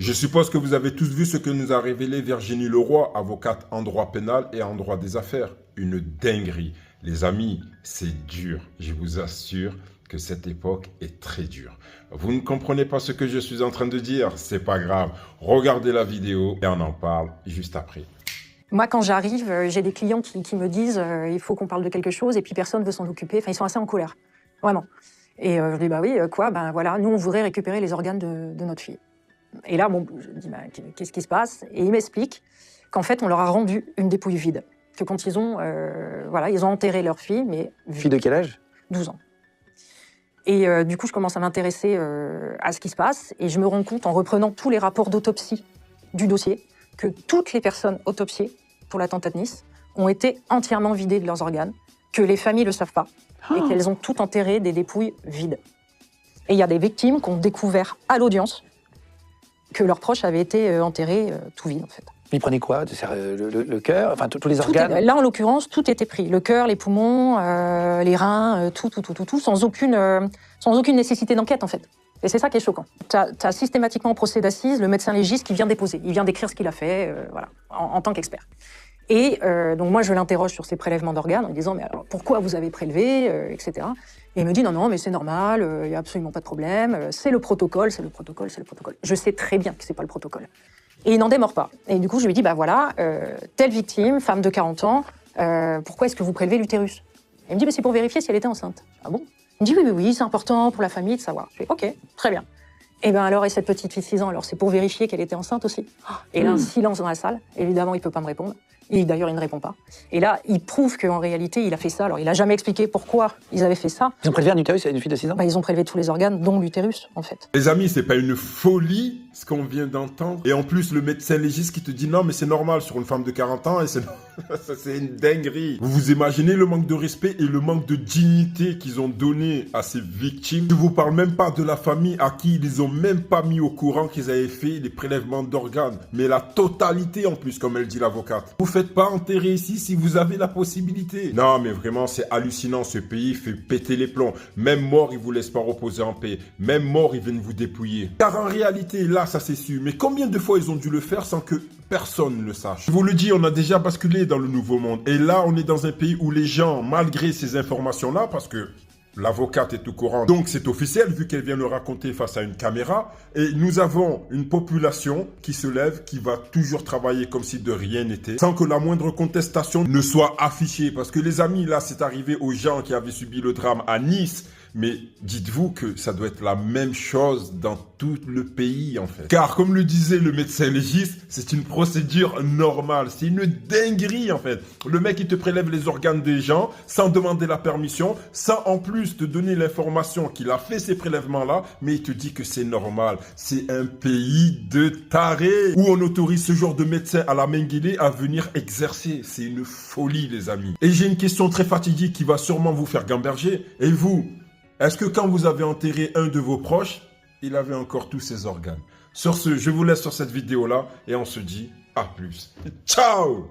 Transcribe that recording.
Je suppose que vous avez tous vu ce que nous a révélé Virginie Leroy, avocate en droit pénal et en droit des affaires. Une dinguerie. Les amis, c'est dur. Je vous assure que cette époque est très dure. Vous ne comprenez pas ce que je suis en train de dire? C'est pas grave. Regardez la vidéo et on en parle juste après. Moi, quand j'arrive, j'ai des clients qui me disent il faut qu'on parle de quelque chose et puis personne ne veut s'en occuper. Enfin, ils sont assez en colère. Vraiment. Et je dis bah oui, quoi? Ben voilà, nous, on voudrait récupérer les organes de notre fille. Et là, bon, je dis, bah, qu'est-ce qui se passe? Et il m'explique qu'en fait, on leur a rendu une dépouille vide. Que quand ils ont, voilà, ils ont enterré leur fille, mais... Fille de quel âge? 12 ans. Et du coup, je commence à m'intéresser à ce qui se passe. Et je me rends compte, en reprenant tous les rapports d'autopsie du dossier, que toutes les personnes autopsiées pour l'attentat de Nice ont été entièrement vidées de leurs organes, que les familles ne le savent pas, et qu'elles ont toutes enterré des dépouilles vides. Et il y a des victimes qui ont découvert à l'audience que leurs proches avaient été enterrés tout vides, en fait. Ils prenaient quoi? Le cœur? Enfin, tous les organes? Là, en l'occurrence, tout était pris. Le cœur, les poumons, les reins, tout, sans aucune nécessité d'enquête, en fait. Et c'est ça qui est choquant. T'as systématiquement au procès d'assises le médecin légiste qui vient déposer. Il vient décrire ce qu'il a fait, voilà, en tant qu'expert. Et donc moi, je l'interroge sur ces prélèvements d'organes en lui disant « Mais alors, pourquoi vous avez prélevé etc. » Et il me dit « Non, mais c'est normal, il n'y a absolument pas de problème, c'est le protocole, c'est le protocole, c'est le protocole. » Je sais très bien que c'est pas le protocole. Et il n'en démord pas. Et du coup, je lui dis « Bah voilà, telle victime, femme de 40 ans, pourquoi est-ce que vous prélevez l'utérus ?» Il me dit « Mais c'est pour vérifier si elle était enceinte. » Ah bon? Il me dit « Oui, c'est important pour la famille de savoir. » Je dis « Ok, très bien. » Et bien alors, et cette petite fille de 6 ans, alors c'est pour vérifier qu'elle était enceinte aussi. Et là, un silence dans la salle. Évidemment, il ne peut pas me répondre. Et d'ailleurs, il ne répond pas. Et là, il prouve qu'en réalité, il a fait ça. Alors, il n'a jamais expliqué pourquoi ils avaient fait ça. Ils ont prélevé un utérus à une fille de 6 ans? Bah, ils ont prélevé tous les organes, dont l'utérus, en fait. Les amis, c'est pas une folie ce qu'on vient d'entendre. Et en plus, le médecin légiste qui te dit non, mais c'est normal sur une femme de 40 ans et c'est une dinguerie. Vous vous imaginez le manque de respect et le manque de dignité qu'ils ont donné à ces victimes? Je vous parle même pas de la famille à qui ils ont même pas mis au courant qu'ils avaient fait des prélèvements d'organes. Mais la totalité en plus, comme elle dit l'avocate. Vous faites pas enterrer ici si vous avez la possibilité. Non, mais vraiment, c'est hallucinant. Ce pays fait péter les plombs. Même mort, ils vous laissent pas reposer en paix. Même mort, ils viennent vous dépouiller. Car en réalité, là, ça c'est sûr. Mais combien de fois ils ont dû le faire sans que personne ne le sache? Je vous le dis, on a déjà basculé dans le nouveau monde. Et là, on est dans un pays où les gens, malgré ces informations-là, parce que l'avocate est au courant, donc c'est officiel vu qu'elle vient le raconter face à une caméra. Et nous avons une population qui se lève, qui va toujours travailler comme si de rien n'était, sans que la moindre contestation ne soit affichée. Parce que les amis, là, c'est arrivé aux gens qui avaient subi le drame à Nice. Mais dites-vous que ça doit être la même chose dans tout le pays en fait. Car comme le disait le médecin légiste, c'est une procédure normale. C'est une dinguerie en fait. Le mec il te prélève les organes des gens sans demander la permission, sans en plus te donner l'information qu'il a fait ces prélèvements là, mais il te dit que c'est normal. C'est un pays de tarés où on autorise ce genre de médecin à la Mengele à venir exercer. C'est une folie les amis. Et j'ai une question très fatidique qui va sûrement vous faire gamberger. Et vous? Est-ce que quand vous avez enterré un de vos proches, il avait encore tous ses organes? Sur ce, je vous laisse sur cette vidéo-là et on se dit à plus. Ciao!